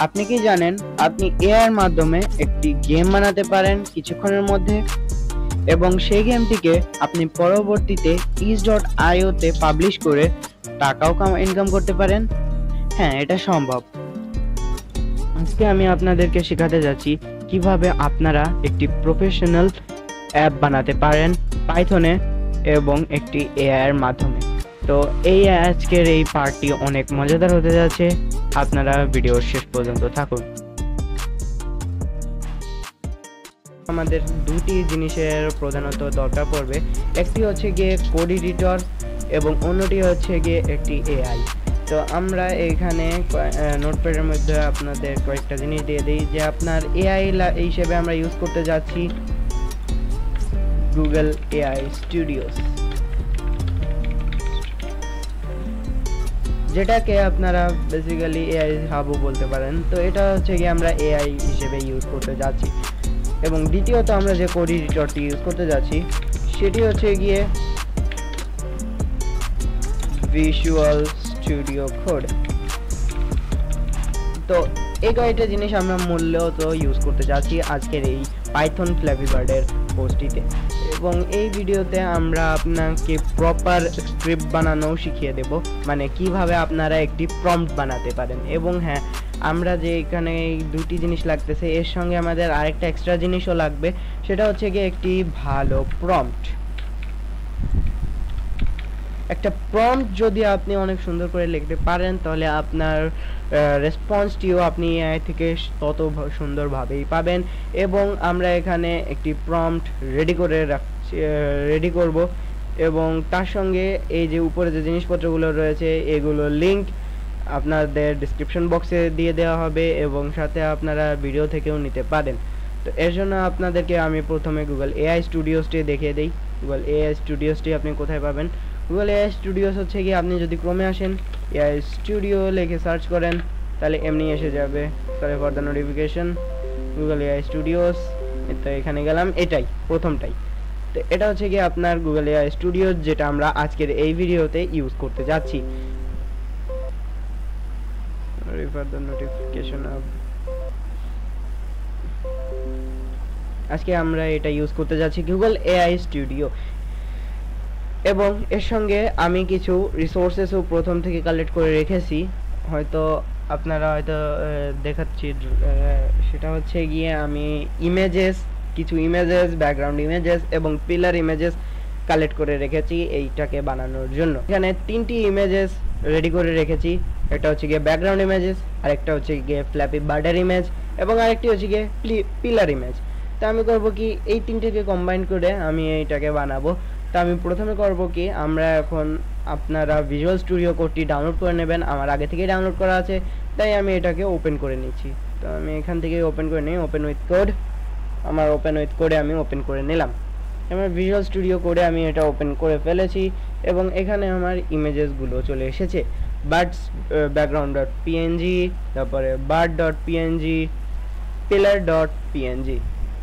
আপনি কি জানেন আপনি এআই এর মাধ্যমে একটি গেম বানাতে পারেন কিছুক্ষণের মধ্যে, এবং সেই গেমটিকে আপনি পরবর্তীতে ease.io তে পাবলিশ করে টাকাও ইনকাম করতে পারেন। হ্যাঁ, এটা সম্ভব। আজকে আমি আপনাদেরকে শেখাতে যাচ্ছি কিভাবে আপনারা একটি প্রফেশনাল অ্যাপ বানাতে পারেন পাইথনে এবং একটি এআই এর মাধ্যমে। তো আজকের এই পার্টটি অনেক মজাদার হতে যাচ্ছে, আপনারা ভিডিওর শেষ পর্যন্ত থাকুন। আমাদের দুটি জিনিসের প্রধানত দরকার পড়বে, একটি হচ্ছে গিয়ে কোড এডিটর এবং অন্যটি হচ্ছে গিয়ে একটি এআই। তো আমরা এইখানে নোটপ্যাডের মধ্যে আপনাদের কয়েকটা জিনিস দিয়ে দিই যে আপনার এআই হিসেবে আমরা ইউজ করতে যাচ্ছি গুগল এআই স্টুডিওস, যেটাকে আপনারা বেসিক্যালি এআই হাবও বলতে পারেন। তো এটা হচ্ছে গিয়ে আমরা এআই হিসেবে ইউজ করতে যাচ্ছি। এবং দ্বিতীয়ত আমরা যে কোড এডিটরটি ইউজ করতে যাচ্ছি সেটি হচ্ছে গিয়ে ভিজুয়াল স্টুডিও কোড। তো এই কয়েকটা জিনিস আমরা মূলত ইউজ করতে যাচ্ছি আজকের এই পাইথন ফ্ল্যাপি বার্ডের পোস্টটিতে, এবং এই ভিডিওতে আমরা আপনাকে প্রপার স্ক্রিপ্ট বানানো শিখিয়ে দেব, মানে কিভাবে আপনারা একটি প্রম্পট বানাতে পারেন। এবং হ্যাঁ, আমরা যে এখানে এই দুটি জিনিস লাগতেছে, এর সঙ্গে আমাদের আরেকটা এক্সট্রা জিনিসও লাগবে, সেটা হচ্ছে গিয়ে একটি ভালো প্রম্পট। একটা প্রম্পট যদি আপনি অনেক সুন্দর করে লিখতে পারেন তাহলে আপনার রেসপন্সটিও আপনি এআই থেকে তত সুন্দরভাবেই পাবেন। এবং আমরা এখানে একটি প্রম্পট রেডি করব, এবং তার সঙ্গে এই যে উপরে যে জিনিসপত্রগুলো রয়েছে এগুলো লিঙ্ক আপনাদের ডিসক্রিপশন বক্সে দিয়ে দেওয়া হবে, এবং সাথে আপনারা ভিডিও থেকেও নিতে পারেন। তো এর জন্য আপনাদেরকে আমি প্রথমে গুগল এআই স্টুডিওসটি দেখিয়ে দিই। গুগল এআই স্টুডিওসটি আপনি কোথায় পাবেন? গুগল এআই স্টুডিওস হচ্ছে কি, আপনি যদি ক্রোমে আসেন এআই স্টুডিও লিখে সার্চ করেন তাহলে এমনি এসে যাবে। Sorry for the notification, Google AI studios. তো এখানে গেলাম, এটাই প্রথমটাই। তো এটা হচ্ছে কি আপনার গুগল এআই স্টুডিওস, যেটা আমরা আজকের এই ভিডিওতে ইউজ করতে যাচ্ছি। Sorry for the notification. আজকে আমরা এটা ইউজ করতে যাচ্ছি গুগল এআই স্টুডিও, এবং এর সঙ্গে আমি কিছু রিসোর্সেসও প্রথম থেকে কালেক্ট করে রেখেছি, হয়তো আপনারা হয়তো দেখাচ্ছি। সেটা হচ্ছে গিয়ে আমি কিছু ইমেজেস, ব্যাকগ্রাউন্ড ইমেজেস এবং পিলার ইমেজেস কালেক্ট করে রেখেছি এইটাকে বানানোর জন্য। এখানে তিনটি ইমেজেস রেডি করে রেখেছি, একটা হচ্ছে গিয়ে ব্যাকগ্রাউন্ড ইমেজেস, আরেকটা হচ্ছে গিয়ে ফ্ল্যাপি বার্ডের ইমেজ, এবং আরেকটি হচ্ছে গিয়ে পিলার ইমেজ। তো আমি করব কি, এই তিনটেকে কম্বাইন করে আমি এইটাকে বানাবো। তো আমি প্রথমে করব কি, আমরা এখন আপনারা ভিজুয়াল স্টুডিও কোডটি ডাউনলোড করে নেবেন, আমার আগে থেকেই ডাউনলোড করা আছে, তাই আমি এটাকে ওপেন করে নিচ্ছি। তো আমি এখান থেকে ওপেন করে নিই, ওপেন উইথ কোড। আমার ওপেন উইথ কোডে আমি ওপেন করে নিলাম। আমার ভিজুয়াল স্টুডিও কোডে আমি এটা ওপেন করে ফেলেছি, এবং এখানে আমার ইমেজেসগুলো চলে এসেছে। বার্ডস ব্যাকগ্রাউন্ড ডট পিএনজি, তারপরে bird dot PNG, pillar dot PNG.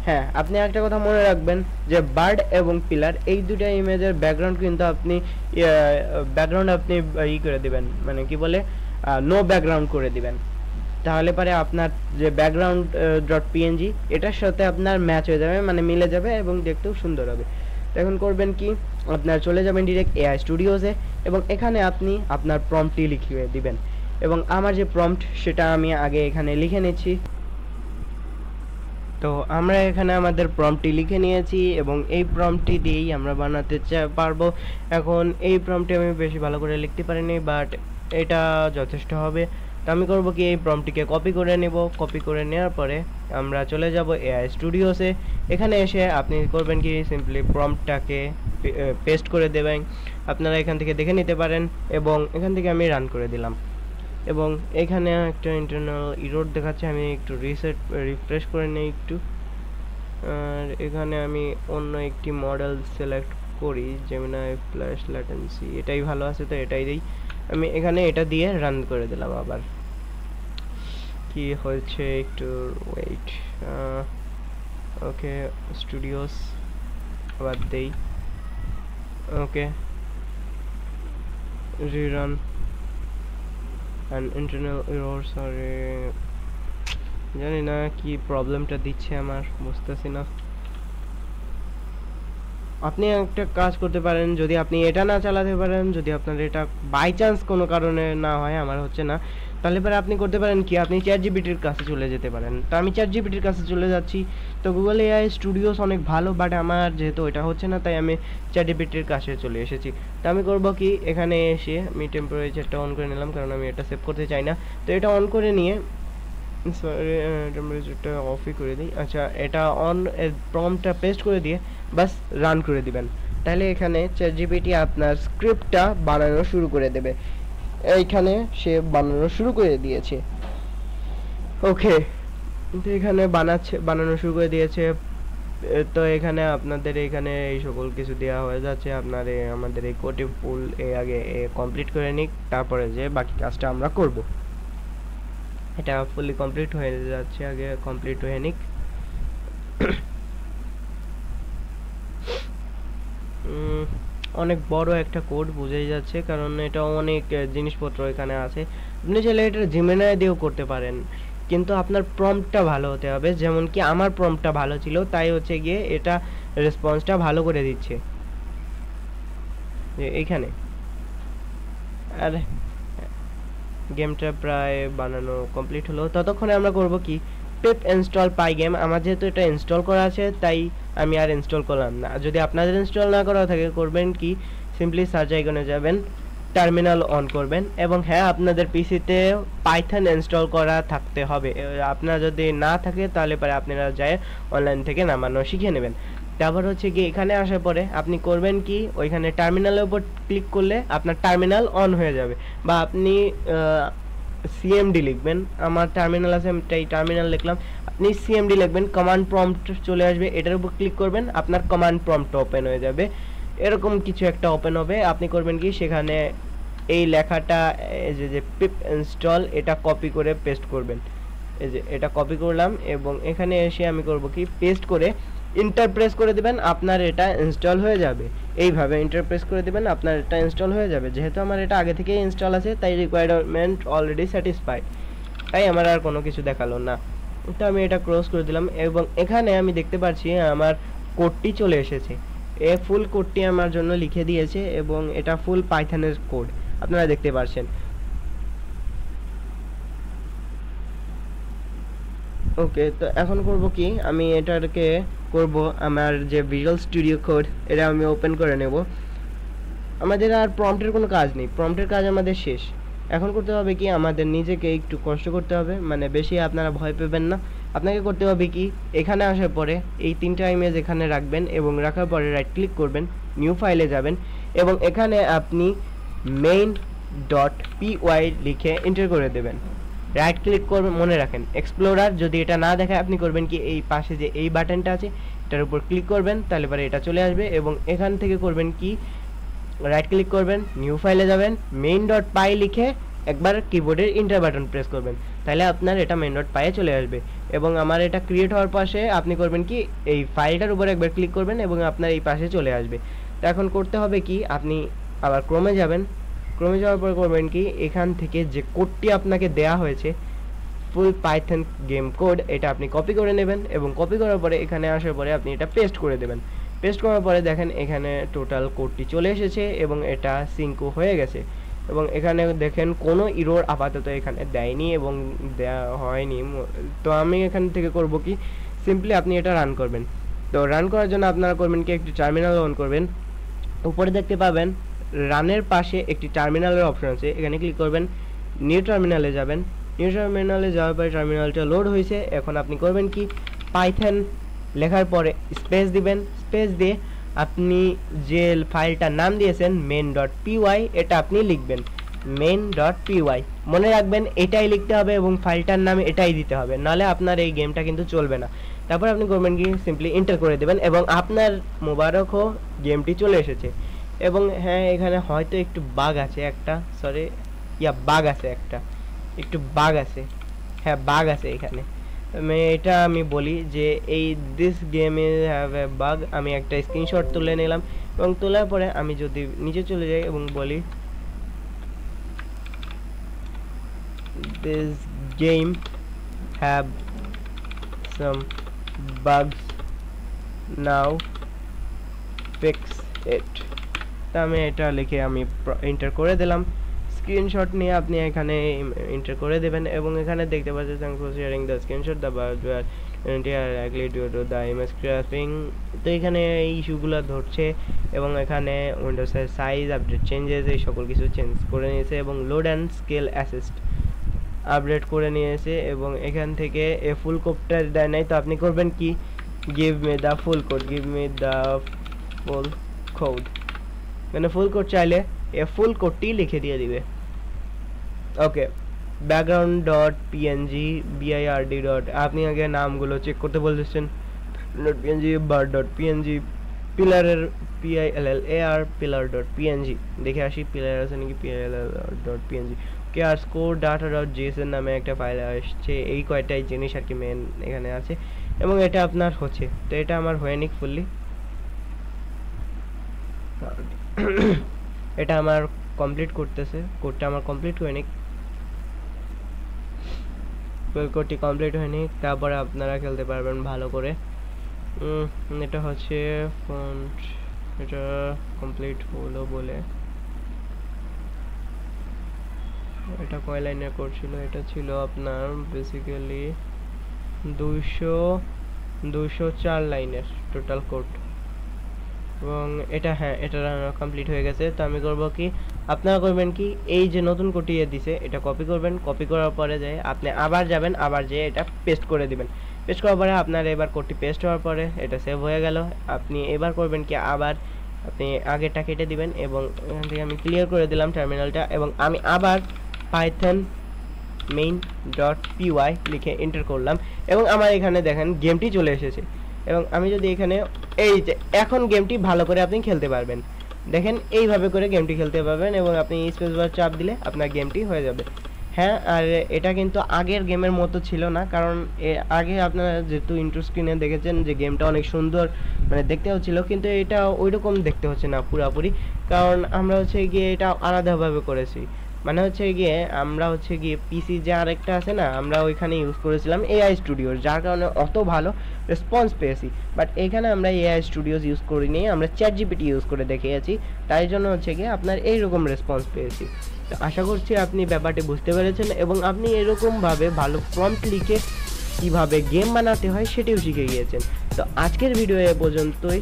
হ্যাঁ, আপনি একটা কথা মনে রাখবেন যে বার্ড এবং পিলার এই দুটো ইমেজের ব্যাকগ্রাউন্ড কিন্তু আপনি করে দিবেন, মানে কি বলে, নো ব্যাকগ্রাউন্ড করে দিবেন। তাহলে পরে আপনার যে ব্যাকগ্রাউন্ড ডট পিএনজি এটার সাথে আপনার ম্যাচ হয়ে যাবে, মানে মিলে যাবে এবং দেখতেও সুন্দর হবে। তো এখন করবেন কি, আপনার চলে যাবেন ডিরেক্ট এআই স্টুডিওসে, এবং এখানে আপনি আপনার প্রম্পটটি লিখিয়ে দিবেন। এবং আমার যে প্রম্পট সেটা আমি আগে এখানে লিখে নিচ্ছি। তো আমরা এখানে আমাদের প্রম্পটটি লিখে নিয়েছি, এবং এই প্রম্পটটি দিয়েই আমরা বানাতে পারবো। এখন এই প্রম্পটটি আমি বেশি ভালো করে লিখতে পারিনি, বাট এটা যথেষ্ট হবে। তো আমি করব কি, এই প্রম্পটটিকে কপি করে নেব। কপি করে নেওয়ার পরে আমরা চলে যাব এআই স্টুডিওসে। এখানে এসে আপনি করবেন কি, সিম্পলি প্রম্পটটাকে পেস্ট করে দেবেন। আপনারা এখান থেকে দেখে নিতে পারেন, এবং এখান থেকে আমি রান করে দিলাম। এবং এখানে একটা ইন্টারনাল এরর দেখাচ্ছে, আমি একটু রিফ্রেশ করে নেই একটু। আর এখানে আমি অন্য একটি মডেল সিলেক্ট করি, জেমিনাই ফ্ল্যাশ ল্যাটেন্সি, এটাই ভালো আছে, তো এটাই দিই। আমি এখানে এটা দিয়ে রান করে দিলাম। আবার কি হয়েছে একটু ওয়েট। ওকে, স্টুডিওস আবার দেই। ওকে, রিরান। and internal errors are জানি না কি প্রবলেমটা দিচ্ছে, আমার বুঝতেছি না। আপনি একটা কাজ করতে পারেন, যদি আপনি এটা না চালাতে পারেন, যদি আপনার এটা বাই চান্স কোনো কারণে না হয়, আমার হচ্ছে না, তাহলে পরে আপনি করতে পারেন কি, আপনি চ্যাট জিপিটির কাছে চলে যেতে পারেন। তো আমি চ্যাট জিপিটির কাছে চলে যাচ্ছি। তো গুগল এআই স্টুডিওস অনেক ভালো, বাট আমার যেহেতু এটা হচ্ছে না, তাই আমি চ্যাট জিপিটির কাছে চলে এসেছি। তো আমি করব কি, এখানে এসে আমি টেম্পারেচারটা অন করে নিলাম, কারণ আমি এটা সেভ করতে চাই না। তো এটা অন করে নিয়ে টেম্পারেচারটা অফই করে দিই। আচ্ছা, এটা অন প্রম্পটটা পেস্ট করে দিয়ে বাস রান করে দিবেন। তাহলে এখানে চ্যাটজিপিটি আপনার স্ক্রিপ্টটা বানানো শুরু করে দেবে। এইখানে সে বানানো শুরু করে দিয়েছে। ওকে, তো এখানে বানানো শুরু করে দিয়েছে। তো এখানে আপনাদের এখানে এই সকল কিছু দেওয়া হয়ে যাচ্ছে। আপনার আমাদের এই কোডটি ফুল আগে কমপ্লিট করে নিক, তারপরে যে বাকি কাজটা আমরা করব। এটা ফুলি কমপ্লিট হয়ে যাচ্ছে, আগে কমপ্লিট হয়ে নিক। অনেক বড় একটা কোড বোঝাই যাচ্ছে, কারণ এটা অনেক জিনিসপত্র এখানে আছে। আপনি চাইলে এটা জিমেনাই দিয়েও করতে পারেন, কিন্তু আপনার প্রম্পটটা ভালো হতে হবে। যেমন কি আমার প্রম্পটটা ভালো ছিল, তাই হচ্ছে গিয়ে এটা রেসপন্সটা ভালো করে দিচ্ছে এইখানে। আর গেমটা প্রায় বানানো কমপ্লিট হলো। ততক্ষণে আমরা করব কি, পিপ ইনস্টল পাই গেম। আমার যেহেতু এটা ইনস্টল করা আছে, তাই আমি আর ইনস্টল করলাম না। যদি আপনাদের ইনস্টল না করা থাকে, করবেন কি, সিম্পলি সার্চ আইকনে যাবেন, টার্মিনাল অন করবেন, এবং হ্যাঁ, আপনাদের পিসিতে পাইথন ইনস্টল করা থাকতে হবে। আপনার যদি না থাকে, তাহলে পরে আপনারা যায় অনলাইন থেকে নামানো শিখে নেবেন। তারপর হচ্ছে কি, এখানে আসার পরে আপনি করবেন কি, ওইখানে টার্মিনালের উপর ক্লিক করলে আপনার টার্মিনাল অন হয়ে যাবে। বা আপনি সিএমডি লিখবেন, আমার টার্মিনাল আছে, তাই টার্মিনাল লিখলাম। আপনি সিএমডি লিখবেন, কমান্ড প্রম্পট চলে আসবে, এটার উপর ক্লিক করবেন, আপনার কমান্ড প্রম্পট ওপেন হয়ে যাবে। এরকম কিছু একটা ওপেন হবে। আপনি করবেন কি, সেখানে এই লেখাটা, এই যে পিপ ইনস্টল, এটা কপি করে পেস্ট করবেন। এই যে এটা কপি করলাম, এবং এখানে এসে আমি করব কি, পেস্ট করে ইন্টার প্রেস করে দিবেন, আপনার এটা ইনস্টল হয়ে যাবে। এইভাবে ইন্টার প্রেস করে দিবেন, আপনার এটা ইনস্টল হয়ে যাবে। যেহেতু আমার এটা আগে থেকেই ইনস্টল আছে, তাই রিকোয়ারমেন্ট অলরেডি স্যাটিসফাইড, তাই আমার আর কোনো কিছু দেখালো না। তো আমি এটা ক্লোজ করে দিলাম, এবং এখানে আমি দেখতে পাচ্ছি আমার কোডটি চলে এসেছে। ফুল কোডটি আমার জন্য লিখে দিয়েছে, এবং এটা ফুল পাইথনের কোড আপনারা দেখতে পাচ্ছেন। ওকে, তো এখন করব কি, আমি এটাকে করব, আমার যে ভিজুয়াল স্টুডিও কোড, এটা আমি ওপেন করে নেব। আমাদের আর প্রম্পটের কোনো কাজ নেই, প্রম্পটের কাজ আমাদের শেষ। এখন করতে হবে কি, আমাদের নিজেকে একটু কষ্ট করতে হবে, মানে বেশি আপনারা ভয় পাবেন না। আপনাকে করতে হবে কি, এখানে আসার পরে এই তিনটা ইমেজ এখানে রাখবেন, এবং রাখার পরে রাইট ক্লিক করবেন, নিউ ফাইলে যাবেন, এবং এখানে আপনি main.py লিখে এন্টার করে দেবেন। রাইট ক্লিক করবেন, মনে রাখেন এক্সপ্লোরার যদি এটা না দেখায়, আপনি করবেন কি, এই পাশে যে এই বাটনটা আছে, এটার উপর ক্লিক করবেন, তাহলে পরে এটা চলে আসবে। এবং এখান থেকে করবেন কি, রাইট ক্লিক করবেন, নিউ ফাইলে যাবেন, main.py লিখে একবার কিবোর্ডের এন্টার বাটন প্রেস করবেন, তাহলে আপনার এটা main.py এ চলে আসবে। এবং আমার এটা ক্রিয়েট হওয়ার পাশে আপনি করবেন কি, এই ফাইলটার উপর একবার ক্লিক করবেন, এবং আপনার এই পাশে চলে আসবে। তো এখন করতে হবে কি, আপনি আবার ক্রোমে যাবেন, ক্রোমে যাওয়ার পর করবেন কি, এখান থেকে যে কোডটি আপনাকে দেয়া হয়েছে, ফুল পাইথন গেম কোড, এটা আপনি কপি করে নেবেন, এবং কপি করার পরে এখানে আসার পরে আপনি এটা পেস্ট করে দেবেন। পেস্ট করার পরে দেখেন এখানে টোটাল কোডটি চলে এসেছে, এবং এটা সিঙ্কও হয়ে গেছে। এবং এখানে দেখেন কোনো ইরোর আপাতত এখানে দেয়নি, এবং দেওয়া হয়নি। তো আমি এখান থেকে করব কি, সিম্পলি আপনি এটা রান করবেন। তো রান করার জন্য আপনারা করবেন কি, একটি টার্মিনাল অন করবেন। উপরে দেখতে পাবেন রানের পাশে একটি টার্মিনালের অপশন আছে, এখানে ক্লিক করবেন, নিউ টার্মিনালে যাবেন। নিউ টার্মিনালে যাওয়ার পরে টার্মিনালটা লোড হয়েছে। এখন আপনি করবেন কি, পাইথন লেখার পরে স্পেস দিবেন, স্পেস দিয়ে আপনি যে ফাইলটার নাম দিয়েছেন main.py, এটা আপনি লিখবেন main.py। মনে রাখবেন এটাই লিখতে হবে, এবং ফাইলটার নাম এটাই দিতে হবে, নাহলে আপনার এই গেমটা কিন্তু চলবে না। তারপর আপনি করবেন কি, সিম্পলি এন্টার করে দেবেন, এবং আপনার মোবারক হো, গেমটি চলে এসেছে। এবং হ্যাঁ, এখানে হয়তো একটু বাগ আছে একটা, সরি, বাগ আছে একটা, একটু বাগ আছে, হ্যাঁ বাগ আছে এখানে। এটা আমি বলি যে এই this game have a bug. আমি একটা স্ক্রিনশট তুলে নিলাম, এবং তোলার পরে আমি যদি নিচে চলে যাই এবং বলি this game have some bugs now fix it তা আমি এটা লিখে আমি এন্টার করে দিলাম স্ক্রিনশট নিয়ে আপনি এখানে এন্টার করে দিবেন এবং এখানে দেখতে পাচ্ছেন thanks for sharing the screenshot the bug likely due to the image crashing তো এখানে এই ইস্যুগুলো ধরছে এবং এখানে উইন্ডোজের সাইজ আপডেট চেঞ্জেস এই সকল কিছু চেঞ্জ করে নিয়েছে এবং load and scale assist update করে নিয়েছে এবং এখান থেকে এ ফুল কোডটা দেয় নাই তো আপনি করবেন কি give me the full code মানে ফুল কোড চাইলে এ ফুল কোডটি লিখে দিয়ে দিবে ওকে background.png bird আপনি আগে নামগুলো চেক করতে বলতেছেন .png bar.png পিলারের pillar pillar.png দেখে আসি পিলার আছে নাকি pillar.png ওকে আর স্কোর data.json নামে একটা ফাইল আসছে এই কয়টাই জিনিস আর কি মেন এখানে আছে এবং এটা আপনার হচ্ছে তো এটা আমার হয়নি ফুললি এটা আমার কমপ্লিট করতেছে কোডটা আমার কমপ্লিট হয়নি কোডটি কমপ্লিট হয়নি তারপরে আপনারা খেলতে পারবেন ভালো করে এটা হচ্ছে ফন্ট এটা কমপ্লিট হলো বলে এটা কয় লাইনে কোড ছিল এটা ছিল আপনার বেসিক্যালি 204 লাইনের টোটাল কোড এবং এটা হ্যাঁ এটা কমপ্লিট হয়ে গেছে তো আমি করব কি আপনারা করবেন কি এই যে নতুন কোডটি দিয়েছে এটা কপি করবেন কপি করার পরে যায় আপনি আবার যাবেন আবার যে এটা পেস্ট করে দিবেন পেস্ট করার পরে আপনার এবার কোডটি পেস্ট হওয়ার পরে এটা সেভ হয়ে গেল আপনি এবার করবেন কি আবার আপনি আগেরটা কেটে দিবেন এবং এখান থেকে আমি ক্লিয়ার করে দিলাম টার্মিনালটা এবং আমি আবার python main.py লিখে এন্টার করলাম এবং আমার এখানে দেখেন গেমটি চলে এসেছে এবং আমি যদি এখানে এই যে এখন গেমটি ভালো করে আপনি খেলতে পারবেন দেখেন এইভাবে করে গেমটি খেলতে পারবেন এবং আপনি স্পেস বার চাপ দিলে আপনার গেমটি হয়ে যাবে হ্যাঁ আর এটা কিন্তু আগের গেমের মতো ছিল না কারণ আগে আপনারা যেহেতু ইন্ট্রো স্ক্রিনে দেখেছেন যে গেমটা অনেক সুন্দর মানে দেখতে হচ্ছিল কিন্তু এটা ওইরকম দেখতে হচ্ছে না পুরোপুরি কারণ আমরা হচ্ছে গিয়ে এটা আলাদাভাবে করেছি মানে হচ্ছে গিয়ে আমরা হচ্ছে গিয়ে পিসি যে আরেকটা আছে না আমরা ওইখানে ইউজ করেছিলাম এআই স্টুডিওর যার কারণে অত ভালো রেসপন্স পেয়েছি বাট এখানে আমরা এআই স্টুডিওস ইউজ করিনি আমরা চ্যাট জিপিটি ইউজ করে দেখিয়েছি তাই জন্য হচ্ছে গিয়ে আপনার এইরকম রেসপন্স পেয়েছি তো আশা করছি আপনি ব্যাপারটি বুঝতে পেরেছেন এবং আপনি এরকমভাবে ভালো প্রম্পট লিখে কীভাবে গেম বানাতে হয় সেটিও শিখে গিয়েছেন তো আজকের ভিডিও এ পর্যন্তই